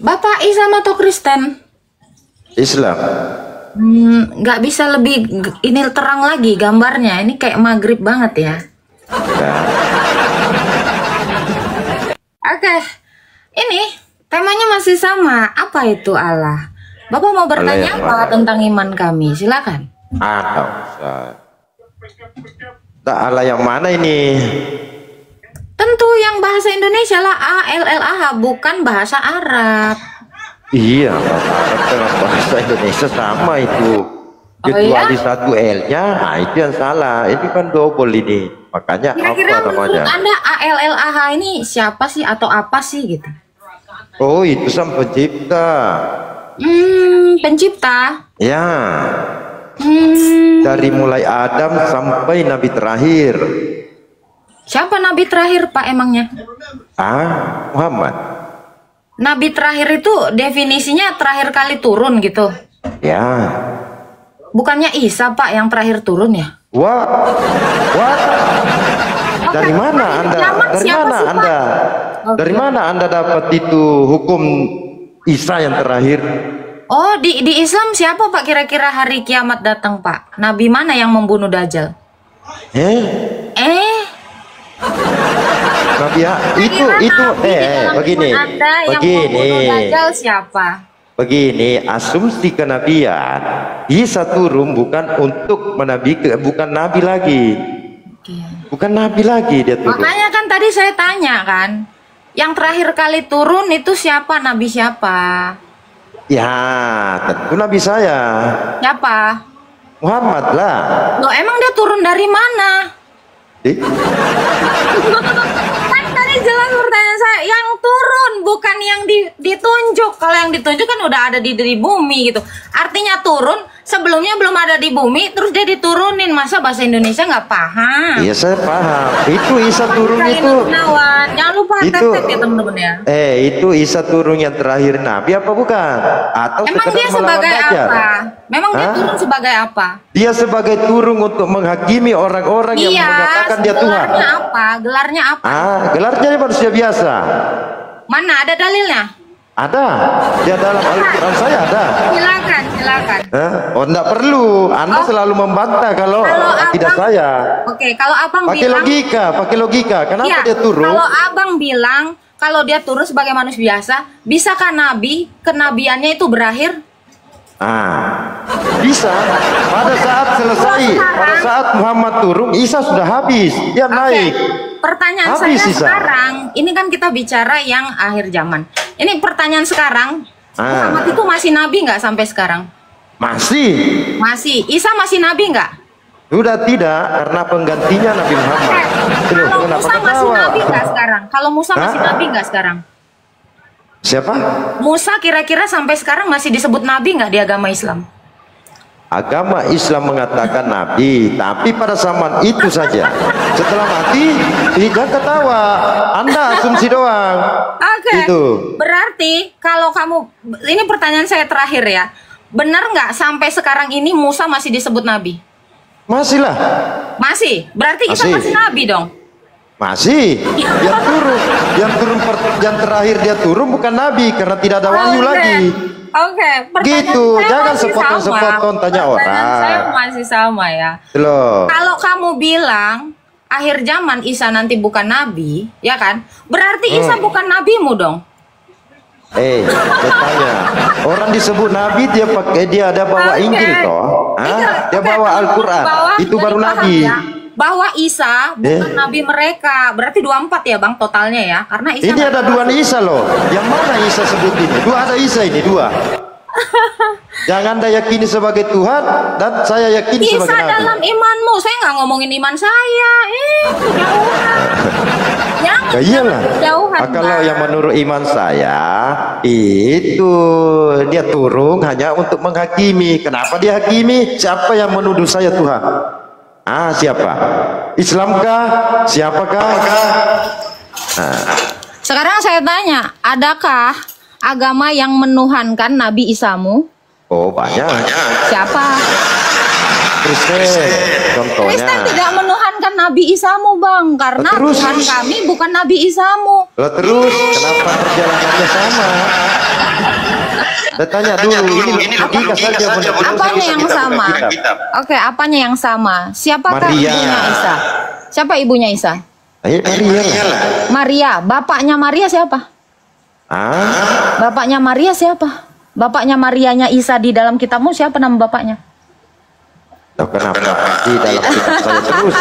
Bapak Islam atau Kristen? Islam. Nggak bisa lebih ini terang lagi gambarnya. Ini kayak maghrib banget ya. Ya. Oke, ini temanya masih sama. Apa itu Allah? Bapak mau bertanya apa tentang iman kami? Silakan. Allah yang mana ini? Tentu yang bahasa Indonesia lah, ALLAH, bukan bahasa Arab. Iya, bahasa Arab dengan bahasa Indonesia sama itu. Kecuali satu L-nya, nah itu yang salah. Ini kan double ini. Makanya kira-kira apa namanya? Menurut Anda ALLAH ini siapa sih atau apa sih gitu? Oh, itu Sang Pencipta. Pencipta? Ya. Dari mulai Adam sampai Nabi terakhir. Siapa Nabi terakhir, Pak, emangnya? Muhammad. Nabi terakhir itu definisinya terakhir kali turun gitu? Ya. Bukannya Isa, Pak, yang terakhir turun ya? Wah. Dari mana Anda? Dari mana Anda dapat itu hukum Isa yang terakhir? Oh, di Islam siapa, Pak, kira-kira hari kiamat datang, Pak? Nabi mana yang membunuh Dajjal? Nabi begini. Dajjal siapa? Begini, asumsi kenabian Isa turun bukan untuk bukan nabi lagi. Bukan nabi lagi dia turun. Makanya kan tadi saya tanya kan, yang terakhir kali turun itu siapa, nabi siapa? Ya, tentu nabi saya. Siapa? Muhammad lah. Loh, emang dia turun dari mana? Kan tadi jelas pertanyaan saya, yang turun bukan yang ditunjuk. Kalau yang ditunjuk kan udah ada di bumi gitu. Artinya turun sebelumnya belum ada di bumi, terus dia diturunin. Masa bahasa Indonesia nggak paham? Iya, saya paham. Itu Isa turun itu. Jangan lupa tes ya teman-teman ya. Itu Isa turun yang terakhir nabi apa bukan? Atau emang dia sebagai apa? Memang dia turun sebagai apa? Dia sebagai turun untuk menghakimi orang-orang yang mengatakan dia Tuhan. Gelarnya apa? Gelarnya apa? Gelarnya manusia biasa. Mana ada dalilnya? Ada. Dia dalam Al-Quran saya ada. Silakan. Oh, enggak perlu. Anda selalu membantah kalau tidak saya. Oke, kalau abang pakai logika. Kenapa dia turun? Kalau abang bilang kalau dia turun sebagai manusia biasa, bisakah kenabiannya itu berakhir? Bisa. Pada saat Muhammad turun, Isa sudah habis. Dia naik. Pertanyaan saya sekarang, ini kan kita bicara yang akhir zaman. Ini pertanyaan sekarang, Muhammad itu masih nabi nggak sampai sekarang? Masih. Isa masih nabi nggak? Sudah tidak, karena penggantinya Nabi Muhammad. Kalau Musa masih nabi nggak sekarang? Kalau Musa masih nabi nggak sekarang? Siapa? Musa kira-kira sampai sekarang masih disebut nabi nggak di agama Islam? Agama Islam mengatakan nabi, tapi pada zaman itu saja. Setelah mati, tidak ketawa. Anda asumsi doang. Itu. Berarti kalau ini pertanyaan saya terakhir ya. Benar nggak sampai sekarang ini Musa masih disebut nabi? Masih lah. Masih? Berarti Isa masih nabi dong? Masih. Yang terakhir dia turun bukan nabi karena tidak ada wahyu lagi. Gitu, jangan sepotong-sepotong tanya orang. Saya masih sama ya. Kalau kamu bilang akhir zaman Isa nanti bukan nabi, ya kan? Berarti Isa bukan nabimu dong. Bertanya. Orang disebut nabi dia ada bawa Injil toh. Dia bawa Al-Quran. Itu baru nabi. Bahwa Isa bukan nabi mereka. Berarti 24 ya Bang totalnya ya. Karena Isa ini ada dua Isa loh. Yang mana Isa sebut ini? Ada Isa ini, dua. Jangan Anda yakini sebagai Tuhan dan saya yakini sebagai nabi. Isa dalam imanmu. Saya nggak ngomongin iman saya. Kejauhan. Iyalah. Kalau yang menurut iman saya itu dia turun hanya untuk menghakimi. Kenapa dia hakimi? Siapa yang menuduh saya Tuhan? Siapa? Islamkah? Siapakah? Sekarang saya tanya, adakah agama yang menuhankan Nabi Isamu? Oh, banyak. Siapa? Kristen, contohnya. Kristen tidak menuhankan Nabi Isamu, Bang, karena Tuhan kami bukan Nabi Isamu. Terus, kenapa perjalanannya sama? Saya tanya dulu, ini logika saja. Apanya yang sama? Oke, apanya yang sama? Siapakah Maria. ibunya Isa? Siapa ibunya Isa? Maria lah. Maria. Bapaknya Maria siapa? Bapaknya Maria siapa? Bapaknya Marianya Isa di dalam kitabmu siapa nama bapaknya? Loh, kenapa di dalam kitab saya terus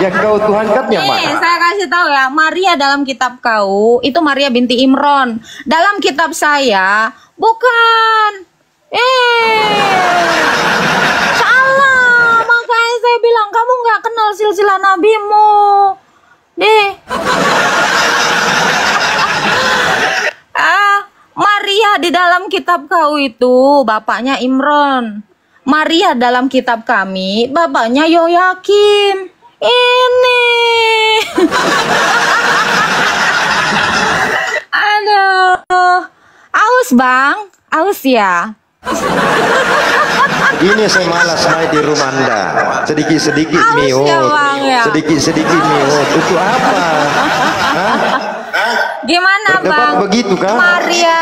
yang kau Tuhankan yang mana? Saya kasih tahu ya, Maria dalam kitab kau itu Maria binti Imron. Dalam kitab saya bukan. Salah. Makanya saya bilang kamu nggak kenal silsilah nabimu. Maria di dalam kitab kau itu bapaknya Imron. Maria dalam kitab kami bapaknya Yoyakim. Ini. Aduh. Aus bang, aus ya. Ini saya malas main di rumah Anda. Sedikit-sedikit mio. Sedikit-sedikit mio. Itu apa? Gimana bang? Begitu kan? Maria.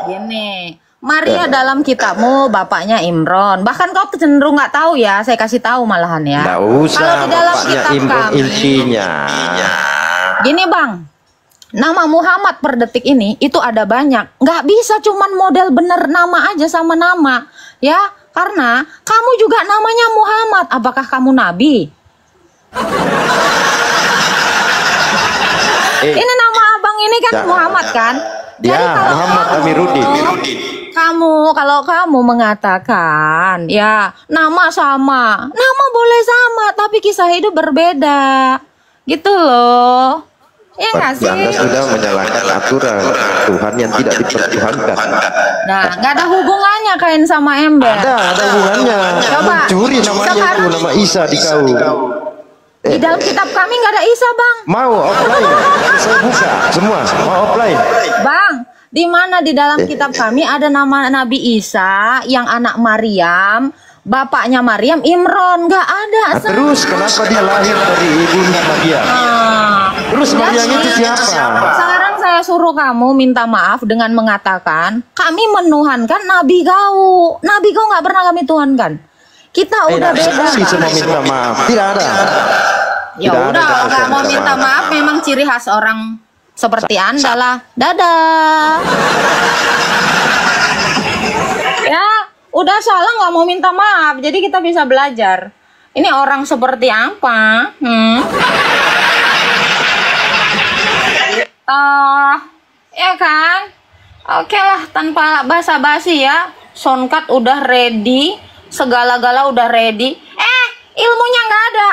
Gini. Maria dalam kitabmu bapaknya Imron. Bahkan kau cenderung nggak tahu ya. Saya kasih tahu malahan ya. Nggak usah. Kalau di dalam Bapaknya kitab Imron kami. intinya. Gini bang. Nama Muhammad per detik ini itu ada banyak. Nggak bisa cuman model bener nama aja sama nama. Ya. Karena kamu juga namanya Muhammad. Apakah kamu nabi? Ini nama abang ini kan Muhammad kan? Jadi Ya, Muhammad Amiruddin. Kalau kamu mengatakan ya nama sama, nama boleh sama, tapi kisah hidup berbeda, gitu loh. Ya nggak sih? Anda sudah menyalahkan aturan Tuhan yang tidak dipertuhankan. Nah, nggak ada hubungannya kain sama ember. Ada hubungannya. Coba. Mencuri namanya Sekarang itu, nama Isa di kau. di dalam kitab kami nggak ada Isa bang. Mau offline? Saya buka semua. Mau offline? Bang, di mana di dalam kitab kami ada nama Nabi Isa yang anak Maryam, bapaknya Maryam Imron, nggak ada. Nah, terus kenapa dia lahir dari ibunya Maria? Terus Maria itu siapa? Sekarang saya suruh kamu minta maaf dengan mengatakan kami menuhankan Nabi kau. Nabi kau nggak pernah kami tuhankan. Kita udah beda. Sekali semua minta maaf. Tidak ada. Ya udah, kalau nggak mau minta maaf memang ciri khas orang seperti Anda lah. Dadah. Ya, udah salah nggak mau minta maaf. Jadi kita bisa belajar. Ini orang seperti apa? Ya kan? Oke lah, tanpa basa-basi ya. Soundcard udah ready, segala-gala udah ready. Ilmunya nggak ada.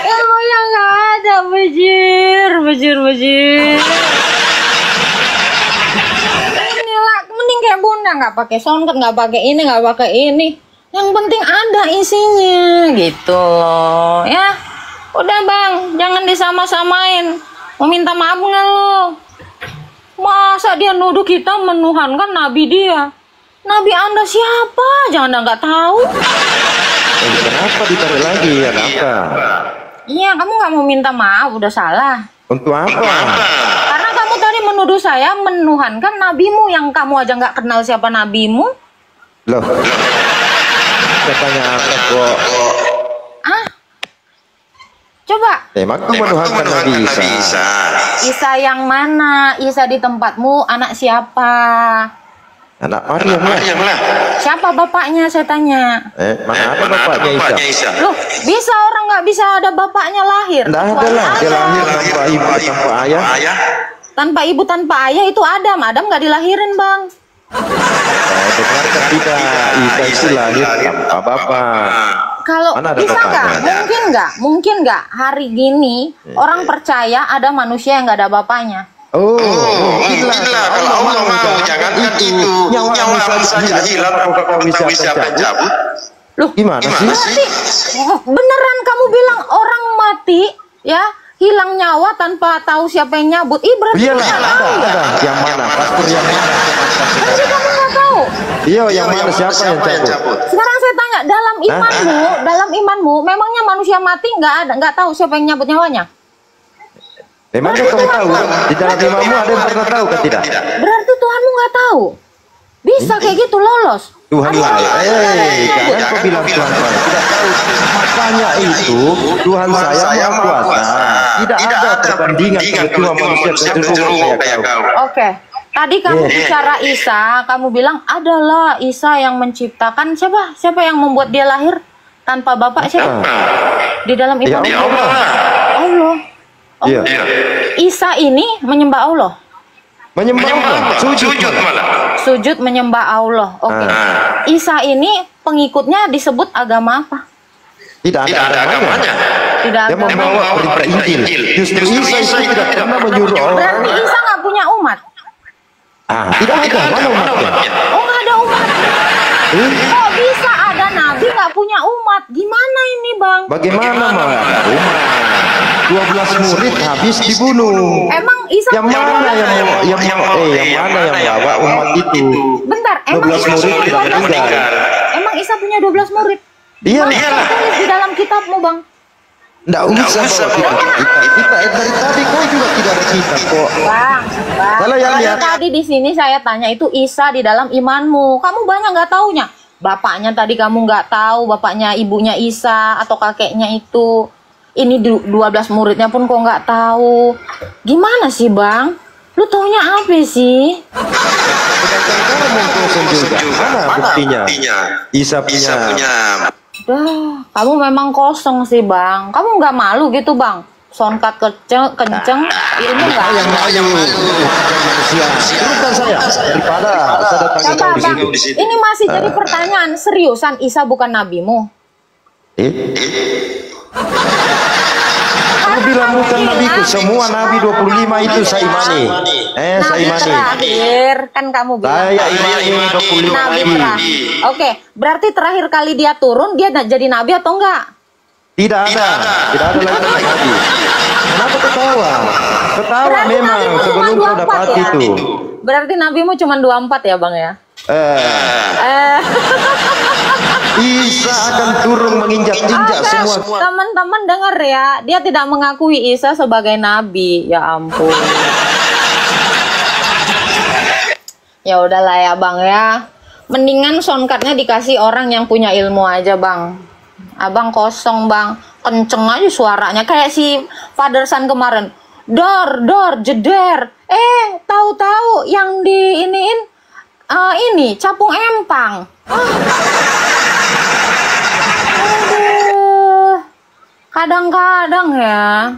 Ilmunya nggak ada, bejir. Inilah, mending kayak bunda, nggak pakai soundcard, nggak pakai ini. Yang penting ada isinya, gitu loh. Ya, udah bang, jangan disama-samain. Mau minta maaf nggak lo? Masa dia nuduh kita menuhankan nabi dia? Nabi Anda siapa? Jangan nggak tahu. Kenapa ditarik lagi? Ada apa? Iya, kamu nggak mau minta maaf, udah salah. Untuk apa? Karena kamu tadi menuduh saya menuhankan nabimu yang kamu aja nggak kenal siapa nabimu. Loh, katanya apa kok? Coba. Emang kamu menuhankan Nabi Isa? Isa yang mana? Isa di tempatmu anak siapa? Anak Maryam lah. Siapa bapaknya saya tanya? Mana ada bapaknya Isa? Loh, bisa orang nggak bisa ada bapaknya lahir? Tidak ada lah, dia lahir tanpa ibu, tanpa ayah. Tanpa ibu, tanpa ayah itu Adam. Adam nggak dilahirin bang. Dengarkan tidak, Isa itu lahir tanpa bapak. Kalau bisa nggak? Mungkin nggak hari gini orang percaya ada manusia yang nggak ada bapaknya? Mungkin lah kalau Allah mau, jangan itu. Nyawa bisa hilang, apakah bisa cabut? Loh, gimana sih? Berarti beneran kamu bilang orang mati ya hilang nyawa tanpa tahu siapa yang nyabut? Berarti ada. Yang mana? Pastor yang mana? Berarti kamu nggak tahu? Iya, yang mana? Siapa yang cabut? Sekarang saya tanya, dalam imanmu, memangnya manusia mati nggak tahu siapa yang nyabut nyawanya? Memangnya kau tahu? Di dalam imanmu ada yang pernah tahu kan tidak? Berarti Tuhanmu nggak tahu. Bisa kayak gitu lolos. Tuhan lah, jangan kau bilang Tuhan saya tidak tahu. Makanya itu Tuhan saya maha kuasa. Tidak ada perbandingan sama manusia cenderung kayak kau. Oke. Tadi kamu bicara Isa, kamu bilang adalah Isa yang menciptakan. Siapa yang membuat dia lahir tanpa bapak siapa? Di dalam iman Allah. Iya. Isa ini menyembah Allah. Menyembah Allah, sujud malah. Sujud menyembah Allah. Oke. Isa ini pengikutnya disebut agama apa? Tidak ada agamanya. Tidak Dia agama. membawa berita Injil. Justru Isa itu tidak pernah menyuruh orang. Berarti Isa nggak punya umat. Tidak ada. Mana umatnya? Oh, nggak ada umat. Kok bisa ada nabi nggak punya umat? Gimana ini, Bang? Bagaimana malah umat? 12 murid habis dibunuh. Emang Isa Yang mana yang membawa umat itu? Bentar, emang 12 Isa murid punya tidak 12 murid? meninggal. Emang Isa punya 12 murid? Iya. Tulis di dalam kitabmu, Bang. Nggak usah bawa kita dari tadi kau juga tidak ada kitab kok. Bang. Kalau yang Tadi lihat tadi di sini saya tanya itu Isa di dalam imanmu. Kamu banyak nggak taunya. Bapaknya tadi kamu nggak tahu, bapaknya ibunya Isa atau kakeknya itu. Ini 12 muridnya pun kok nggak tahu. Gimana sih, Bang? Lu taunya apa sih? sedangkan kamu kosong juga. Mana buktinya? Isa punya. Dah, kamu memang kosong sih, Bang. Kamu nggak malu gitu, Bang? Soundcard kenceng, ilmu nggak? Yang manusia. Teruskan saya daripada saya datang Coba, di Bang. situ. Ini masih jadi pertanyaan. Seriusan Isa bukan nabimu? Aku bilang bukan nabiku, semua nabi 25 itu saya imani. Saya Nabi imani. terakhir kan kamu bilang. Saya imani 25 Nabi nabi. terakhir. Oke, berarti terakhir kali dia turun dia jadi nabi atau enggak? Tidak ada lagi nabi. Kenapa ketawa? Ketawa Berarti memang nabimu cuma sebelum kau 24 dapat ya? itu. Berarti nabimu cuma 24 ya, Bang ya? Isa akan turun menginjak-injak semua. Teman-teman dengar ya, dia tidak mengakui Isa sebagai nabi. Ya ampun. Ya udahlah ya, Bang ya. Mendingan soundcardnya dikasih orang yang punya ilmu aja, Bang. Abang kosong, Bang. Kenceng aja suaranya kayak si Father Son kemarin. Dor, jeder. Tahu-tahu yang di ini capung empang. Aduh. Kadang-kadang ya